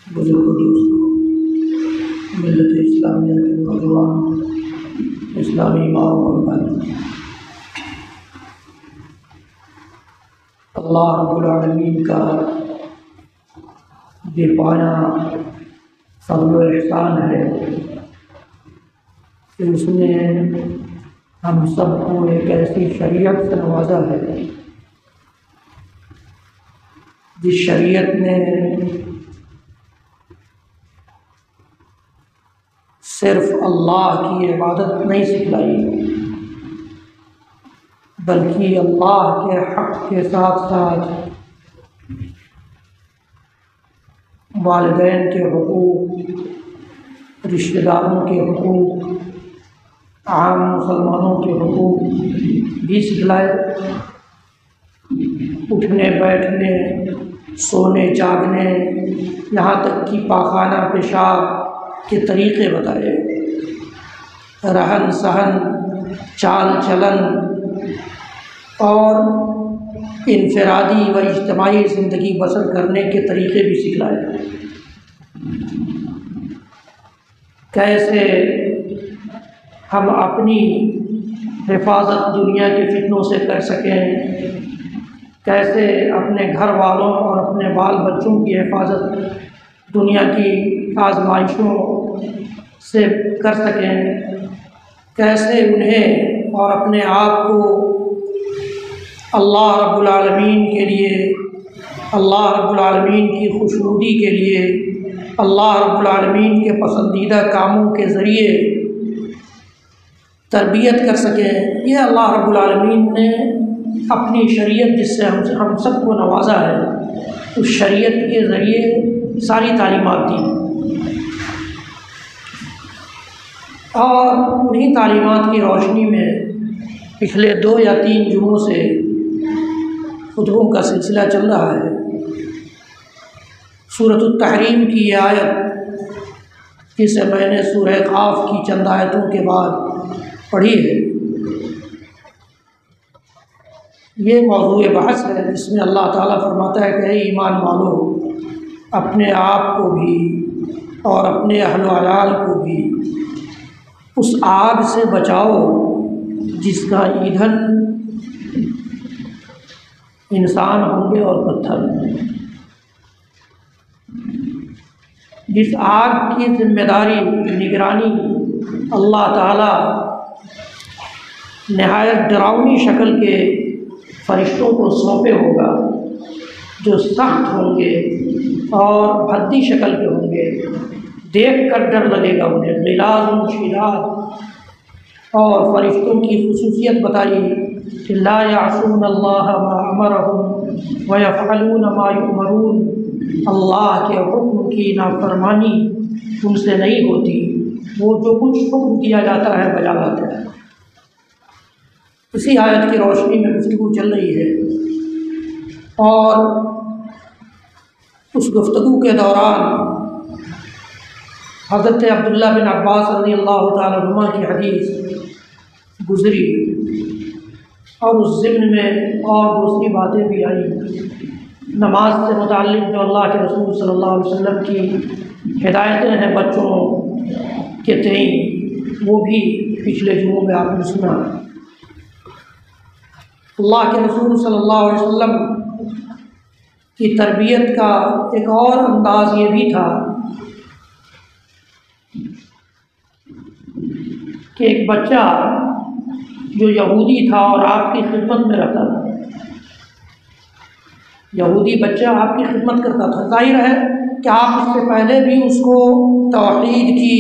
بزرگ دوستوں، ملت اسلامیہ کے نوجوان اسلامی ماں اور بہن، اللہ رب العالمین کا بے پایہ فضل و احسان ہے کہ اس نے ہم سب کو ایک ایسی شریعت سے نوازا ہے جس شریعت نے صرف اللہ کی عبادت نہیں سکھلائی بلکہ اللہ کے حق کے ساتھ ساتھ والدین کے حقوق، رشتہ داروں کے حقوق، عام مسلمانوں کے حقوق بھی سکھلائے۔ اٹھنے بیٹھنے، سونے جاگنے، یہاں تک کہ پاخانہ پیشاب کے طریقے بتائے، رہن سہن، چال چلن اور انفرادی و اجتماعی زندگی بسر کرنے کے طریقے بھی سکھلائے۔ کیسے ہم اپنی حفاظت دنیا کے فتنوں سے کر سکیں، کیسے اپنے گھر والوں اور اپنے بال بچوں کی حفاظت دنیا کی آزمائشوں سے کر سکیں، کیسے انہیں اور اپنے آپ کو اللہ رب العالمین کے لیے، اللہ رب العالمین کی خوشنودی کے لیے، اللہ رب العالمین کے پسندیدہ کاموں کے ذریعے تربیت کر سکیں۔ یہ اللہ رب العالمین نے اپنی شریعت جس سے ہم سب کو نوازا ہے، اس شریعت کے ذریعے ساری تعلیمات دی، اور انہی تعلیمات کی روشنی میں پچھلے 2 یا 3 جمعوں سے خطبوں کا سلسلہ چل رہا ہے۔ سورۃ التحریم کی یہ آیت جسے میں نے سورہ قاف کی چند آیتوں کے بعد پڑھی ہے، یہ موضوع بحث ہے، جس میں اللہ تعالیٰ فرماتا ہے کہ اے ایمان والو، اپنے آپ کو بھی اور اپنے اہل و عیال کو بھی اس آگ سے بچاؤ جس کا ایندھن انسان ہوں گے اور پتھر۔ جس آگ کی ذمہ داری، نگرانی اللہ تعالیٰ نہایت ڈراؤنی شکل کے فرشتوں کو سونپے ہوگا، جو سخت ہوں گے اور بھدی شکل کے ہوں گے، دیکھ کر ڈر لگے گا انہیں، غلاظ شداد۔ اور فرشتوں کی خصوصیت بتائی کہ لا یعصون اللہ ما امرہم ویفعلون ما یؤمرون، اللہ کے حکم کی نافرمانی ان سے نہیں ہوتی، وہ جو کچھ حکم دیا جاتا ہے بجا لاتے ہیں۔ اسی آیت کی روشنی میں گفتگو چل رہی ہے، اور اس گفتگو کے دوران حضرت عبداللہ بن عباس رضی اللہ تعالیٰ عنہما کی حدیث گزری، اور اس ضمن میں اور دوسری باتیں بھی آئیں۔ نماز سے متعلق جو اللہ کے رسول صلی اللہ علیہ وسلم کی ہدایتیں ہیں بچوں کے تئیں، وہ بھی پچھلے جمعوں میں آپ نے سنا۔ اللہ کے رسول صلی اللہ علیہ وسلم کی تربیت کا ایک اور انداز یہ بھی تھا کہ ایک بچہ جو یہودی تھا اور آپ کی خدمت میں رہتا تھا، یہودی بچہ آپ کی خدمت کرتا تھا، ظاہر ہے کہ آپ اس سے پہلے بھی اس کو توحید کی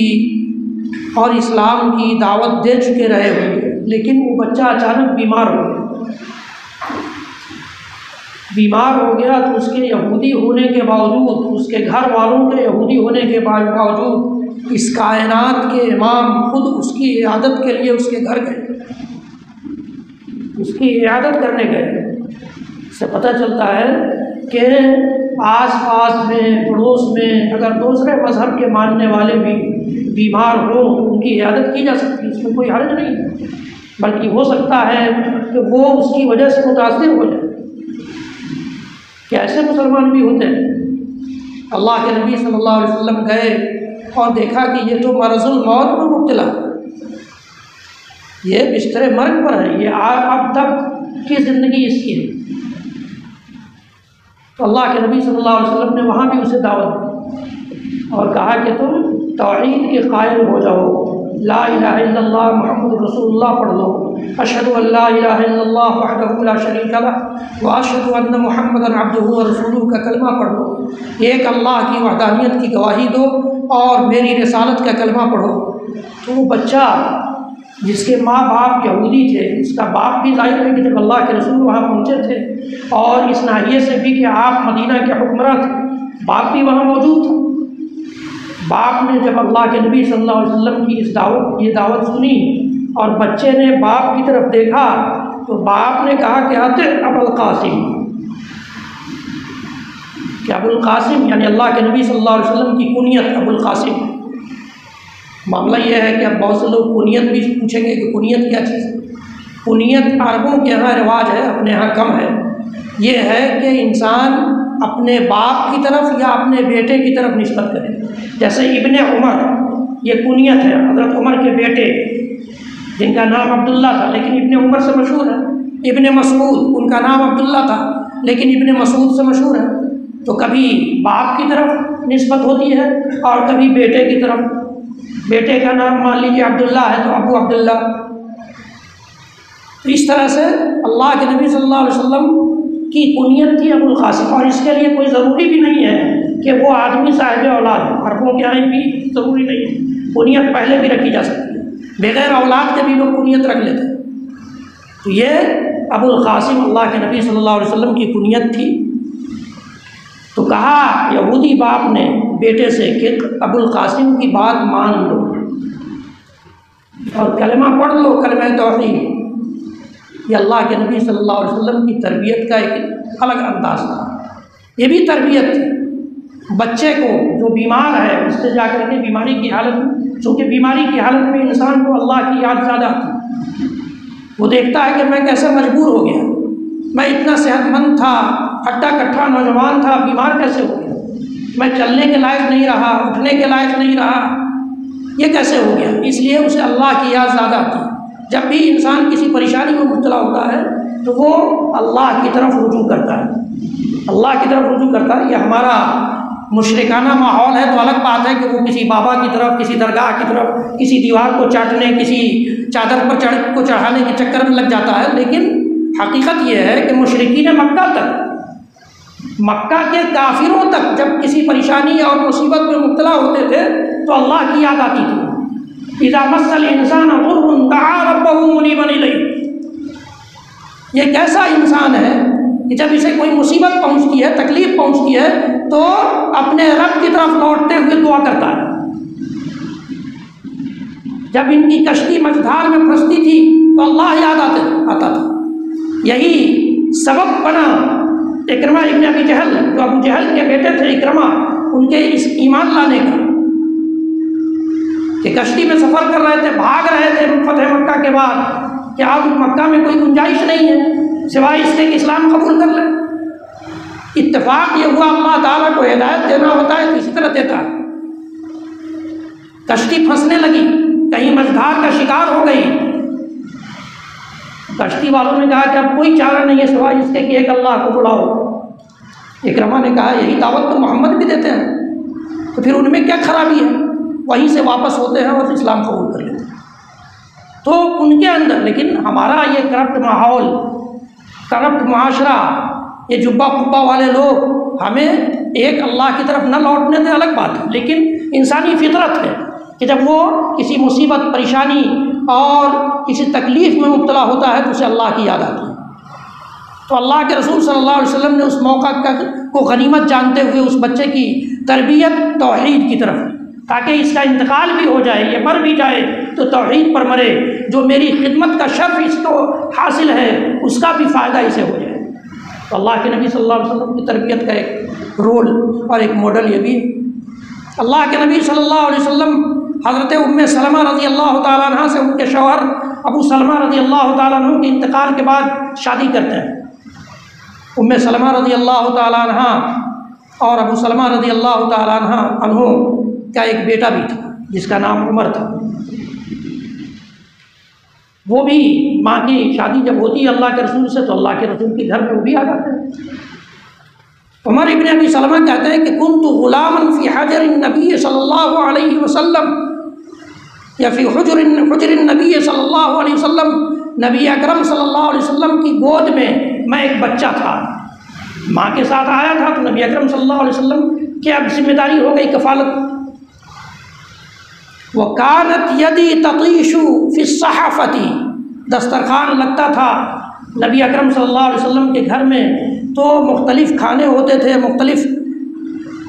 اور اسلام کی دعوت دے چکے رہے ہوں گے، لیکن وہ بچہ اچانک بیمار ہو گیا۔ بیمار ہو گیا تو اس کے یہودی ہونے کے باوجود، اس کے گھر والوں کے یہودی ہونے کے باوجود، اس کائنات کے امام خود اس کی عیادت کے لیے اس کے گھر گئے، اس کی عیادت کرنے گئے۔ اس سے پتہ چلتا ہے کہ آس پاس میں، پڑوس میں اگر دوسرے مذہب کے ماننے والے بھی بیمار ہوں تو ان کی عیادت کی جا سکتی ہے، اس میں کوئی حرج نہیں، بلکہ ہو سکتا ہے کہ وہ اس کی وجہ سے متاثر ہو جائے، کہ ایسے مسلمان بھی ہوتے ہیں اللہ کے نبی صلی اللہ علیہ وسلم گئے اور دیکھا کہ یہ تو مرض الموت میں مبتلا، یہ بستر مرگ پر ہے، یہ اب تک کی زندگی اس کی ہے۔ تو اللہ کے نبی صلی اللہ علیہ وسلم نے وہاں بھی اسے دعوت دی اور کہا کہ تم توحید کے قائل ہو جاؤ، لا الہ الا اللہ محمد رسول اللہ پڑھ لو، اشہد ان لا الہ الا اللہ وحدہ لا شریک لہ واشہد ان محمدا عبدہ ورسولہ کا کلمہ پڑھ لو، ایک اللہ کی وحدانیت کی گواہی دو اور میری رسالت کا کلمہ پڑھو۔ تو وہ بچہ جس کے ماں باپ یہودی تھے، اس کا باپ بھی ظاہر ہے کہ جب اللہ کے رسول وہاں پہنچے تھے اور اس ناحیے سے بھی کہ آپ مدینہ کے حکمراں تھے، باپ بھی وہاں موجود تھا۔ باپ نے جب اللہ کے نبی صلی اللہ علیہ وسلم کی یہ دعوت سنی اور بچے نے باپ کی طرف دیکھا تو باپ نے کہا کہ اطع ابا القاسم، کہ ابو القاسم یعنی اللہ کے نبی صلی اللہ علیہ وسلم کی کنیت ابو القاسم۔ معاملہ یہ ہے کہ اب بہت سے لوگ کنیت بھی پوچھیں گے کہ کنیت کیا چیز ہے۔ کنیت عربوں کے یہاں رواج ہے، اپنے یہاں کم ہے۔ یہ ہے کہ انسان اپنے باپ کی طرف یا اپنے بیٹے کی طرف نسبت کرے، جیسے ابن عمر یہ کنیت ہے، حضرت عمر کے بیٹے جن کا نام عبداللہ تھا لیکن ابن عمر سے مشہور ہے۔ ابن مسعود ان کا نام عبداللہ تھا لیکن ابن مسعود سے مشہور ہے۔ تو کبھی باپ کی طرف نسبت ہوتی ہے اور کبھی بیٹے کی طرف، بیٹے کا نام مان لیجیے عبداللہ ہے تو ابو عبداللہ۔ تو اس طرح سے اللہ کے نبی صلی اللہ علیہ وسلم کی کنیت تھی ابو القاسم، اور اس کے لیے کوئی ضروری بھی نہیں ہے کہ وہ آدمی صاحب اولاد ہو، عربوں کے یہاں بھی ضروری نہیں ہے، کنیت پہلے بھی رکھی جا سکتی ہے، بغیر اولاد کے بھی لوگ کنیت رکھ لیتے ہیں۔ تو یہ ابو القاسم اللہ کے نبی صلی اللہ علیہ وسلم کی کنیت تھی۔ تو کہا یہودی باپ نے بیٹے سے کہ ابو القاسم کی بات مان لو اور کلمہ پڑھ لو، کلمہ توحید۔ یہ اللہ کے نبی صلی اللہ علیہ وسلم کی تربیت کا ایک الگ انداز تھا، یہ بھی تربیت تھی۔ بچے کو جو بیمار ہے اس سے جا کر کے بیماری کی حالت، چونکہ بیماری کی حالت میں انسان کو اللہ کی یاد زیادہ آتی، وہ دیکھتا ہے کہ میں کیسے مجبور ہو گیا، میں اتنا صحت مند تھا، ہٹا کٹھا نوجوان تھا، بیمار کیسے ہو گیا، میں چلنے کے لائق نہیں رہا، اٹھنے کے لائق نہیں رہا، یہ کیسے ہو گیا۔ اس لیے اسے اللہ کی یاد زیادہ آتی ہے۔ جب بھی انسان کسی پریشانی میں مبتلا ہوتا ہے تو وہ اللہ کی طرف رجوع کرتا ہے، اللہ کی طرف رجوع کرتا ہے۔ یہ ہمارا مشرکانہ ماحول ہے تو الگ بات ہے کہ وہ کسی بابا کی طرف، کسی درگاہ کی طرف، کسی دیوار کو چاٹنے، کسی چادر پر چڑھانے کے چکر میں لگ جاتا ہے، لیکن حقیقت یہ ہے کہ مشرکین مکہ تک، مکہ کے کافروں تک جب کسی پریشانی اور مصیبت میں مبتلا ہوتے تھے تو اللہ کی یاد آتی تھی۔ اذا مس الانسان ضر دعا ربه منیبا الیہ، یہ کیسا انسان ہے کہ جب اسے کوئی مصیبت پہنچتی ہے، تکلیف پہنچتی ہے تو اپنے رب کی طرف لوٹتے ہوئے دعا کرتا ہے۔ جب ان کی کشتی مجدھار میں پھنستی تھی تو اللہ یاد آتا تھا۔ یہی سبب بنا اکرمہ ابن ابی جہل، جو ابو جہل کے بیٹے تھے اکرمہ، ان کے اس ایمان لانے کا، کہ کشتی میں سفر کر رہے تھے، بھاگ رہے تھے فتح مکہ کے بعد کہ اب مکہ میں کوئی گنجائش نہیں ہے سوائے اس کے کہ اسلام قبول کر لیں۔ اتفاق یہ ہوا اللہ تعالیٰ کو ہدایت دینا ہوتا ہے تو اسی طرح دیتا ہے۔ کشتی پھنسنے لگی، کہیں مجدھار کا شکار ہو گئی، کشتی والوں نے کہا کہ اب کوئی چارہ نہیں ہے سوائے اس کے کہ ایک اللہ کو بلاؤ۔ اکرمہ نے کہا یہی دعوت تو محمد بھی دیتے ہیں، تو پھر ان میں کیا خرابی ہے، وہیں سے واپس ہوتے ہیں اور اسلام قبول کر لیتے ہیں۔ تو ان کے اندر، لیکن ہمارا یہ کرپٹ ماحول، کرپٹ معاشرہ، یہ جبہ قبہ والے لوگ ہمیں ایک اللہ کی طرف نہ لوٹنے دیں، الگ بات ہے، لیکن انسانی فطرت ہے کہ جب وہ کسی مصیبت، پریشانی اور کسی تکلیف میں مبتلا ہوتا ہے تو اسے اللہ کی یاد آتی ہے۔ تو اللہ کے رسول صلی اللہ علیہ وسلم نے اس موقع کو غنیمت جانتے ہوئے اس بچے کی تربیت توحید کی طرف، تاکہ اس کا انتقال بھی ہو جائے، یہ مر بھی جائے تو توحید پر مرے، جو میری خدمت کا شرف اس کو حاصل ہے اس کا بھی فائدہ اسے ہو جائے۔ تو اللہ کے نبی صلی اللہ علیہ وسلم کی تربیت کا ایک رول اور ایک ماڈل یہ بھی ہے۔ اللہ کے نبی صلی اللہ علیہ وسلم حضرت ام سلمہ رضی اللہ تعالیٰ عنہ سے ان کے شوہر ابو سلمہ رضی اللہ تعالیٰ عنہ کے انتقال کے بعد شادی کرتے ہیں۔ ام سلمہ رضی اللہ تعالیٰ عنہ اور ابو سلمہ رضی اللہ تعالیٰ عنہ کا ایک بیٹا بھی تھا جس کا نام عمر تھا۔ وہ بھی ماں کی شادی جب ہوتی ہے اللہ کے رسول سے تو اللہ کے رسول کے گھر میں وہ بھی آ جاتے ہیں۔ عمر ابن ابی سلمہ کہتے ہیں کہ کنت غلاما فی حجر النبی صلی اللہ علیہ وسلم، یا فی حجر النبی صلی اللہ علیہ وسلم، نبی اکرم صلی اللہ علیہ وسلم کی گود میں ایک بچہ تھا۔ ماں کے ساتھ آیا تھا تو نبی اکرم صلی اللہ علیہ وسلم کی اب ذمہ داری ہو گئی کفالت۔ وَكَانَتْ يَدِي تَطِيشُ فِي الصَّحَفَةِ، دسترخوان لگتا تھا نبی اکرم صلی اللہ علیہ وسلم کے گھر میں تو مختلف کھانے ہوتے تھے، مختلف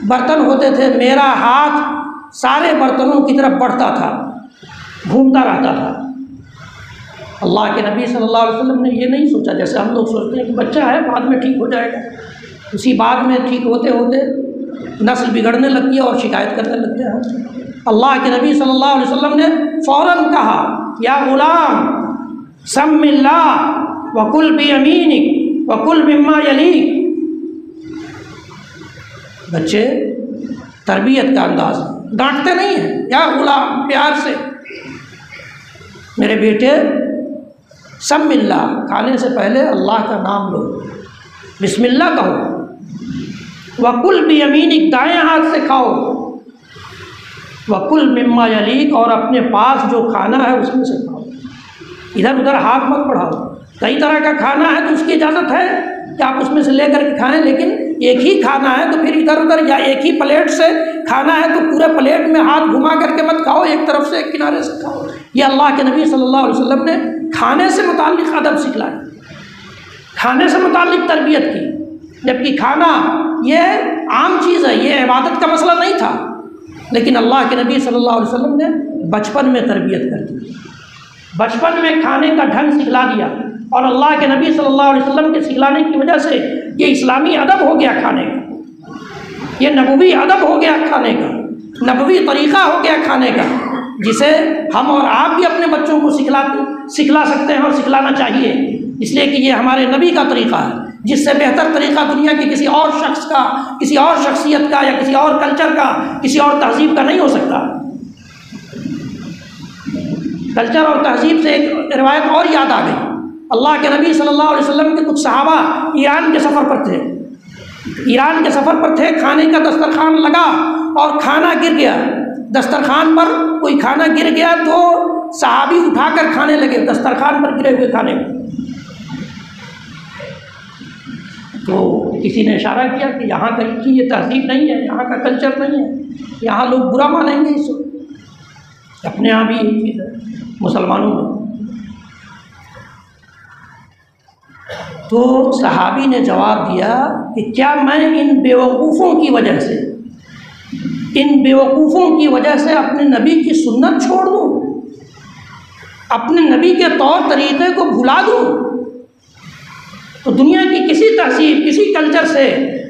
برتن ہوتے تھے، میرا ہاتھ سارے برتنوں کی طرف بڑھتا تھا، گھومتا رہتا تھا۔ اللہ کے نبی صلی اللہ علیہ وسلم نے یہ نہیں سوچا جیسے ہم لوگ سوچتے ہیں کہ بچہ ہے بعد میں ٹھیک ہو جائے گا، اسی بعد میں ٹھیک ہوتے ہوتے نسل بگڑنے لگتی ہے اور شکایت کرنے لگتے ہیں۔ اللہ کے نبی صلی اللہ علیہ وسلم نے فوراً کہا یا غلام سم اللہ وکل بیمینک وکل مما یلیک۔ بچے تربیت کا انداز، ڈانٹتے نہیں ہیں، یا غلام پیار سے، میرے بیٹے سم اللہ، کھانے سے پہلے اللہ کا نام لو، بسم اللہ کہو، وکل بیمینک، دائیں ہاتھ سے کھاؤ، وکل مما یلیک، اور اپنے پاس جو کھانا ہے اس میں سے کھاؤ، ادھر ادھر ہاتھ مت بڑھاؤ۔ کئی طرح کا کھانا ہے تو اس کی اجازت ہے کہ آپ اس میں سے لے کر کے کھائیں، لیکن ایک ہی کھانا ہے تو پھر ادھر ادھر، یا ایک ہی پلیٹ سے کھانا ہے تو پورے پلیٹ میں ہاتھ گھما کر کے مت کھاؤ، ایک طرف سے ایک کنارے سے کھاؤ۔ یہ اللہ کے نبی صلی اللہ علیہ وسلم نے کھانے سے متعلق ادب سکھلایا، کھانے سے متعلق تربیت کی، جبکہ کھانا یہ عام چیز ہے، یہ عبادت کا مسئلہ نہیں تھا، لیکن اللہ کے نبی صلی اللہ علیہ وسلم نے بچپن میں تربیت کر دی، بچپن میں کھانے کا ڈھنگ سکھلا دیا، اور اللہ کے نبی صلی اللہ علیہ وسلم کے سکھلانے کی وجہ سے یہ اسلامی ادب ہو گیا کھانے کا، یہ نبوی ادب ہو گیا کھانے کا، نبوی طریقہ ہو گیا کھانے کا، جسے ہم اور آپ بھی اپنے بچوں کو سکھلا سکتے ہیں اور سکھلانا چاہیے، اس لیے کہ یہ ہمارے نبی کا طریقہ ہے، جس سے بہتر طریقہ دنیا کے کسی اور شخص کا، کسی اور شخصیت کا، یا کسی اور کلچر کا، کسی اور تہذیب کا نہیں ہو سکتا۔ کلچر اور تہذیب سے ایک روایت اور یاد آ گئی، اللہ کے نبی صلی اللہ علیہ وسلم کے کچھ صحابہ ایران کے سفر پر تھے، ایران کے سفر پر تھے، کھانے کا دسترخوان لگا اور کھانا گر گیا، دسترخوان پر کوئی کھانا گر گیا تو صحابی اٹھا کر کھانے لگے دسترخوان پر گرے ہوئے کھانے کو، تو کسی نے اشارہ کیا کہ یہاں کی یہ تہذیب نہیں ہے، یہاں کا کلچر نہیں ہے، یہاں لوگ برا مانیں گے اس وقت، اپنے یہاں بھی یہی چیز ہے مسلمانوں میں۔ تو صحابی نے جواب دیا کہ کیا میں ان بیوقوفوں کی وجہ سے، ان بیوقوفوں کی وجہ سے اپنے نبی کی سنت چھوڑ دوں، اپنے نبی کے طور طریقے کو بھلا دوں؟ تو دنیا کی کسی تہذیب، کسی کلچر سے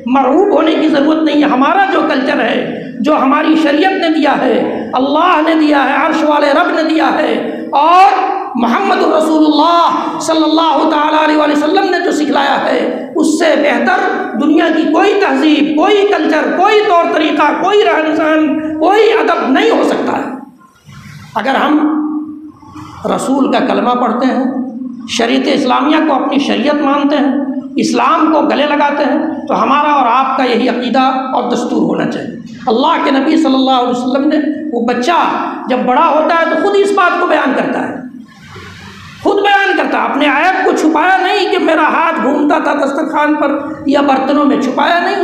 مرعوب ہونے کی ضرورت نہیں ہے۔ ہمارا جو کلچر ہے، جو ہماری شریعت نے دیا ہے، اللہ نے دیا ہے، عرش والے رب نے دیا ہے، اور محمد الرسول اللہ صلی اللہ تعالیٰ علیہ وسلم نے جو سکھلایا ہے، اس سے بہتر دنیا کی کوئی تہذیب، کوئی کلچر، کوئی طور طریقہ، کوئی رہن سہن، کوئی ادب نہیں ہو سکتا ہے۔ اگر ہم رسول کا کلمہ پڑھتے ہیں، شریعت اسلامیہ کو اپنی شریعت مانتے ہیں، اسلام کو گلے لگاتے ہیں، تو ہمارا اور آپ کا یہی عقیدہ اور دستور ہونا چاہیے۔ اللہ کے نبی صلی اللہ علیہ وسلم نے، وہ بچہ جب بڑا ہوتا ہے تو خود اس بات کو بیان کرتا ہے، خود بیان کرتا، اپنے عیب کو چھپایا نہیں کہ میرا ہاتھ گھومتا تھا دسترخوان پر یا برتنوں میں، چھپایا نہیں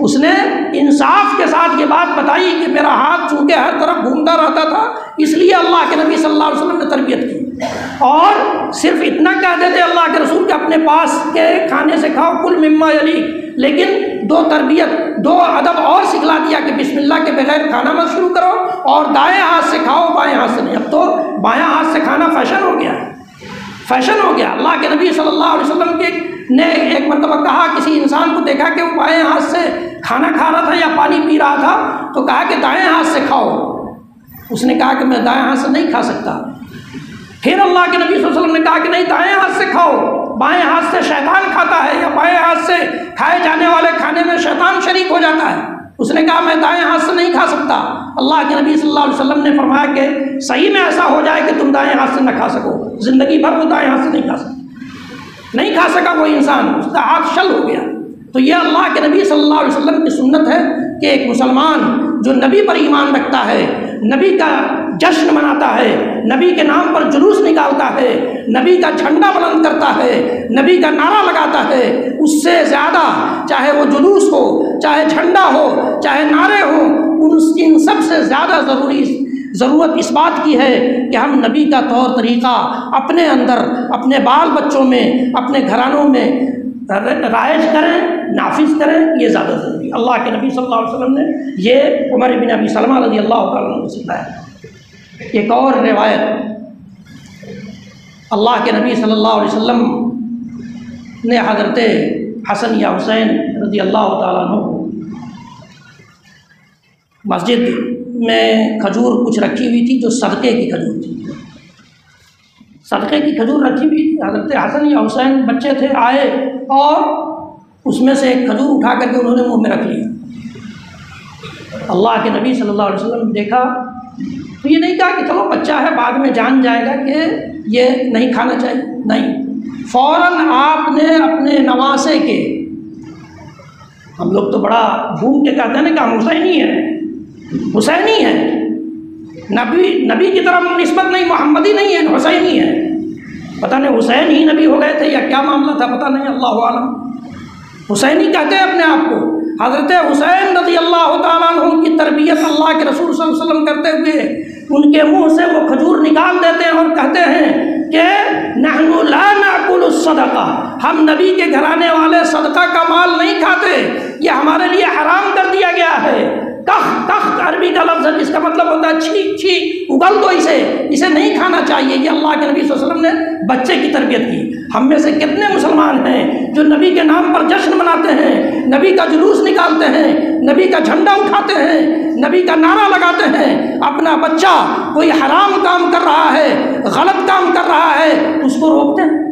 اس نے انصاف کے ساتھ یہ بات بتائی کہ میرا ہاتھ چونکہ ہر طرف گھومتا رہتا تھا، اس لیے اللہ کے نبی صلی اللہ علیہ وسلم نے تربیت کی۔ اور صرف اتنا کہہ دیتے اللہ کے رسول کے اپنے پاس کے کھانے سے کھاؤ، کل مما یلیک، لیکن دو ادب اور سکھلا دیا کہ بسم اللہ کے بغیر کھانا مت شروع کرو، اور دائیں ہاتھ سے کھاؤ، بائیں ہاتھ سے نہیں۔ اب تو بائیں ہاتھ سے کھانا فیشن ہو گیا، فیشن ہو گیا۔ اللہ کے نبی صلی اللہ علیہ وسلم نے ایک مرتبہ کہا، کسی انسان کو دیکھا کہ وہ بائیں ہاتھ سے کھانا کھا رہا تھا یا پانی پی رہا تھا، تو کہا کہ دائیں ہاتھ سے کھاؤ۔ اس نے کہا کہ میں دائیں ہاتھ سے نہیں کھا سکتا، پھر اللہ کے نبی صلی اللہ علیہ وسلم نے کہا کہ نہیں، دائیں ہاتھ سے کھاؤ، بائیں ہاتھ سے شیطان کھاتا ہے، یا بائیں ہاتھ سے کھائے جانے والے کھانے میں شیطان شریک ہو جاتا ہے۔ اس نے کہا میں دائیں ہاتھ سے نہیں کھا سکتا۔ اللہ کے نبی صلی اللہ علیہ وسلم نے فرمایا کہ صحیح میں ایسا ہو جائے کہ تم دائیں ہاتھ سے نہ کھا سکو، زندگی بھر وہ دائیں ہاتھ سے نہیں کھا سکتا، نہیں کھا سکا وہ انسان، اس کا ہاتھ شل ہو گیا۔ تو یہ اللہ کے نبی صلی اللہ علیہ وسلم کی سنت ہے کہ ایک مسلمان جو نبی پر ایمان رکھتا ہے، نبی کا جشن مناتا ہے، نبی کے نام پر جلوس نکالتا ہے، نبی کا جھنڈا بلند کرتا ہے، نبی کا نعرہ لگاتا ہے، اس سے زیادہ چاہے وہ جلوس ہو، چاہے جھنڈا ہو، چاہے نعرے ہوں، ان سب سے زیادہ ضرورت اس بات کی ہے کہ ہم نبی کا طور طریقہ اپنے اندر، اپنے بال بچوں میں، اپنے گھرانوں میں رائج کریں، نافذ کریں، یہ زیادہ ضروری ہے۔ اللہ کے نبی صلی اللہ علیہ وسلم نے یہ عمر بن ابی سلمہ رضی اللہ تعالیٰ عنہ کو سکھایا۔ ایک اور روایت، اللہ کے نبی صلی اللہ علیہ وسلم نے حضرت حسن یا حسین رضی اللہ تعالیٰ عنہ کو مسجد میں کھجور کچھ رکھی ہوئی تھی جو صدقے کی کھجور تھی، صدقے کی کھجور رکھی ہوئی تھی۔ حضرت حسن یا حسین بچے تھے، آئے اور اس میں سے ایک کھجور اٹھا کر کے انہوں نے منہ میں رکھ لیا۔ اللہ کے نبی صلی اللہ علیہ وسلم نے دیکھا تو یہ نہیں کہا کہ چلو بچہ ہے بعد میں جان جائے گا کہ یہ نہیں کھانا چاہیے، نہیں، فوراً آپ نے اپنے نواسے کے، ہم لوگ تو بڑا گھوم کے کہتے ہیں نا کہ ہم حسینی ہیں، حسینی ہیں، نبی کی طرف نسبت نہیں، محمدی نہیں ہے، حسینی ہے۔ پتہ نہیں حسین ہی نبی ہو گئے تھے یا کیا معاملہ تھا، پتہ نہیں، اللہ عالم۔ حسینی کہتے ہیں اپنے آپ کو۔ حضرت حسین رضی اللہ تعالیٰ عنہ کی تربیت اللہ کے رسول صلی اللہ علیہ وسلم کرتے ہوئے ان کے منہ سے وہ کھجور نکال دیتے ہیں اور کہتے ہیں کہ نحن لا ناکل الصدقہ، ہم نبی کے گھرانے والے صدقہ کا مال نہیں کھاتے، یہ ہمارے لیے حرام کر دیا گیا ہے۔ تخت عربی کا لفظ ہے جس کا مطلب ہوتا ہے چھی چھی، اگل دو اسے نہیں کھانا چاہیے۔ یہ اللہ کے نبی صلی اللہ علیہ وسلم نے بچے کی تربیت کی۔ ہم میں سے کتنے مسلمان ہیں جو نبی کے نام پر جشن مناتے ہیں، نبی کا جلوس نکالتے ہیں، نبی کا جھنڈا اٹھاتے ہیں، نبی کا نعرہ لگاتے ہیں، اپنا بچہ کوئی حرام کام کر رہا ہے، غلط کام کر رہا ہے، اس کو روکتے ہیں۔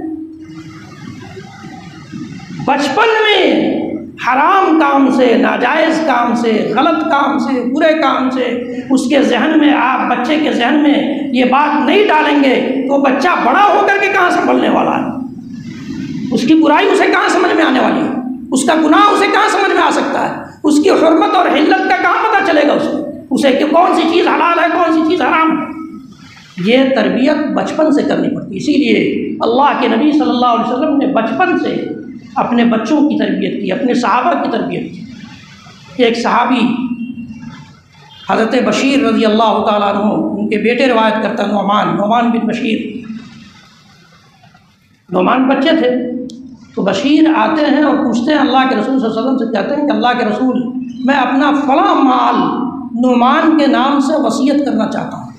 بچپن میں حرام کام سے، ناجائز کام سے، غلط کام سے، برے کام سے اس کے ذہن میں، آپ بچے کے ذہن میں یہ بات نہیں ڈالیں گے تو بچہ بڑا ہو کر کے کہاں سنبھلنے والا ہے؟ اس کی برائی اسے کہاں سمجھ میں آنے والی ہے؟ اس کا گناہ اسے کہاں سمجھ میں آ سکتا ہے؟ اس کی حرمت اور حلت کا کہاں پتہ چلے گا اسے کہ کون سی چیز حلال ہے، کون سی چیز حرام ہے؟ یہ تربیت بچپن سے کرنی پڑتی ہے۔ اسی لیے اللہ کے نبی صلی اللہ علیہ وسلم نے بچپن سے اپنے بچوں کی تربیت کی، اپنے صحابہ کی تربیت کی۔ ایک صحابی حضرت بشیر رضی اللہ تعالیٰ عنہ، ان کے بیٹے روایت کرتا نعمان بن بشیر، نعمان بچے تھے تو بشیر آتے ہیں اور پوچھتے ہیں اللہ کے رسول صلی اللہ علیہ وسلم سے، کہتے ہیں کہ اللہ کے رسول، میں اپنا فلاں مال نعمان کے نام سے وصیت کرنا چاہتا ہوں۔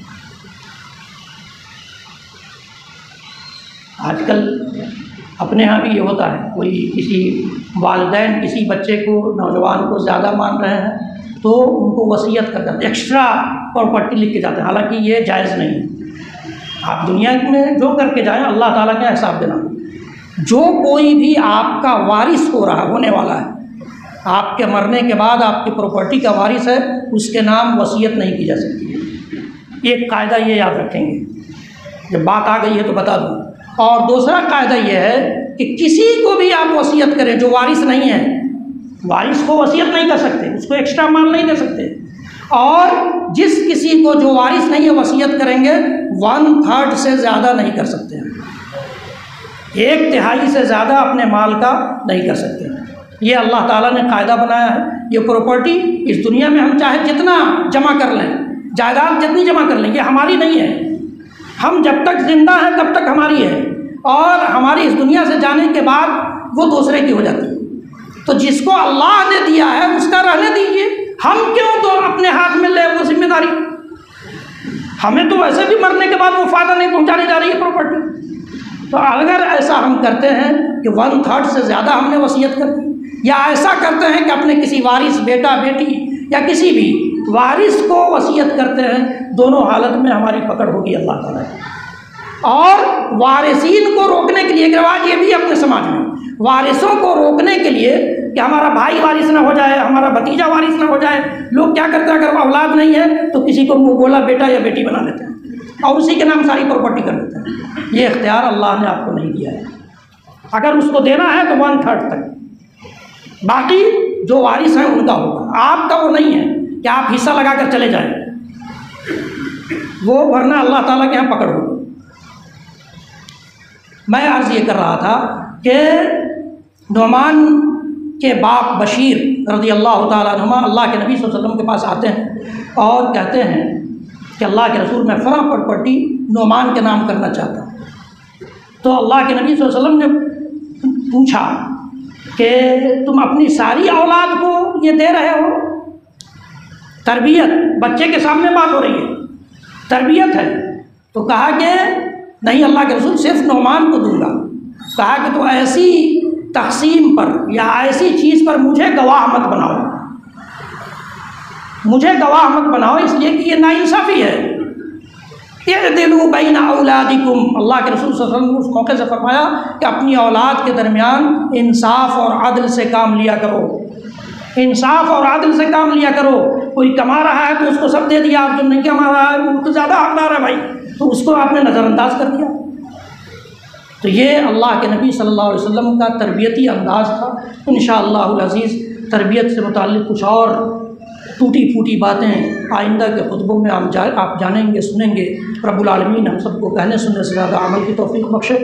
آج کل اپنے ہاں بھی یہ ہوتا ہے، کوئی کسی والدین کسی بچے کو، نوجوان کو زیادہ مان رہے ہیں تو ان کو وصیت کر جاتے ہیں، ایکسٹرا پراپرٹی لکھ کے جاتے ہیں، حالانکہ یہ جائز نہیں۔ آپ دنیا میں جو کر کے جائیں اللہ تعالیٰ کا حساب دینا۔ جو کوئی بھی آپ کا وارث ہونے والا ہے، آپ کے مرنے کے بعد آپ کی پراپرٹی کا وارث ہے، اس کے نام وصیت نہیں کی جا سکتی۔ ایک قاعدہ یہ یاد رکھیں گے، جب بات آ گئی ہے تو بتا دوں۔ اور دوسرا قاعدہ یہ ہے کہ کسی کو بھی آپ وصیت کریں جو وارث نہیں ہے، وارث کو وصیت نہیں کر سکتے، اس کو ایکسٹرا مال نہیں دے سکتے، اور جس کسی کو جو وارث نہیں ہے وصیت کریں گے 1/3 سے زیادہ نہیں کر سکتے، 1/3 سے زیادہ اپنے مال کا نہیں کر سکتے۔ یہ اللہ تعالیٰ نے قاعدہ بنایا ہے۔ یہ پراپرٹی اس دنیا میں ہم چاہے جتنا جمع کر لیں، جائیداد جتنی جمع کر لیں، یہ ہماری نہیں ہے۔ ہم جب تک زندہ ہیں تب تک ہماری ہے، اور ہماری اس دنیا سے جانے کے بعد وہ دوسرے کی ہو جاتی ہے۔ تو جس کو اللہ نے دیا ہے اس کا رہنے دیجیے، ہم کیوں تو اپنے ہاتھ میں لے وہ ذمہ داری؟ ہمیں تو ویسے بھی مرنے کے بعد وہ فائدہ نہیں پہنچانے جا رہی ہے پراپرٹی۔ تو اگر ایسا ہم کرتے ہیں کہ 1/3 سے زیادہ ہم نے وصیت کر دی، یا ایسا کرتے ہیں کہ اپنے کسی وارث بیٹا بیٹی یا کسی بھی وارث کو وصیت کرتے ہیں، دونوں حالت میں ہماری پکڑ ہوگی اللہ تعالیٰ کی۔ اور وارثین کو روکنے کے لیے ایک رواج یہ بھی ہے اپنے سماج میں، وارثوں کو روکنے کے لیے کہ ہمارا بھائی وارث نہ ہو جائے، ہمارا بھتیجا وارث نہ ہو جائے، لوگ کیا کرتے ہیں اگر اولاد نہیں ہے تو کسی کو منہ بولا بیٹا یا بیٹی بنا لیتے ہیں اور اسی کے نام ساری پراپرٹی کر دیتے ہیں۔ یہ اختیار اللہ نے آپ کو نہیں دیا ہے، اگر اس کو دینا ہے تو 1/3 تک، باقی جو وارث ہیں ان کا ہوگا، آپ کا وہ نہیں ہے کہ آپ حصہ لگا کر چلے جائیں، وہ ورنہ اللہ تعالیٰ کے یہاں پکڑ ہوگی۔ میں عرض یہ کر رہا تھا کہ نعمان کے باپ بشیر رضی اللہ تعالیٰ عنہما اللہ کے نبی صلی اللہ علیہ وسلم کے پاس آتے ہیں اور کہتے ہیں کہ اللہ کے رسول میں فلاں پراپرٹی نعمان کے نام کرنا چاہتا ہوں۔ تو اللہ کے نبی صلی اللہ علیہ وسلم نے پوچھا کہ تم اپنی ساری اولاد کو یہ دے رہے ہو؟ تربیت، بچے کے سامنے بات ہو رہی ہے، تربیت ہے۔ تو کہا کہ نہیں اللہ کے رسول صرف نعمان کو دوں گا۔ کہا کہ تو ایسی تقسیم پر یا ایسی چیز پر مجھے گواہ مت بناؤ، مجھے گواہ مت بناؤ، اس لیے کہ یہ ناانصافی ہے۔ اعدلوا بین اولادکم، اللہ کے رسول صلی اللہ علیہ وسلم نے اس موقع سے فرمایا کہ اپنی اولاد کے درمیان انصاف اور عدل سے کام لیا کرو، انصاف اور عدل سے کام لیا کرو۔ کوئی کما رہا ہے تو اس کو سب دے دیا، آپ جو نہیں کما رہا ہے وہ تو زیادہ حقدار ہے بھائی، تو اس کو آپ نے نظر انداز کر دیا۔ تو یہ اللہ کے نبی صلی اللہ علیہ وسلم کا تربیتی انداز تھا۔ انشاءاللہ العزیز تربیت سے متعلق کچھ اور ٹوٹی پھوٹی باتیں آئندہ کے خطبوں میں آپ جانیں گے، سنیں گے۔ رب العالمین ہم سب کو کہنے سننے سے زیادہ عمل کی توفیق بخشے۔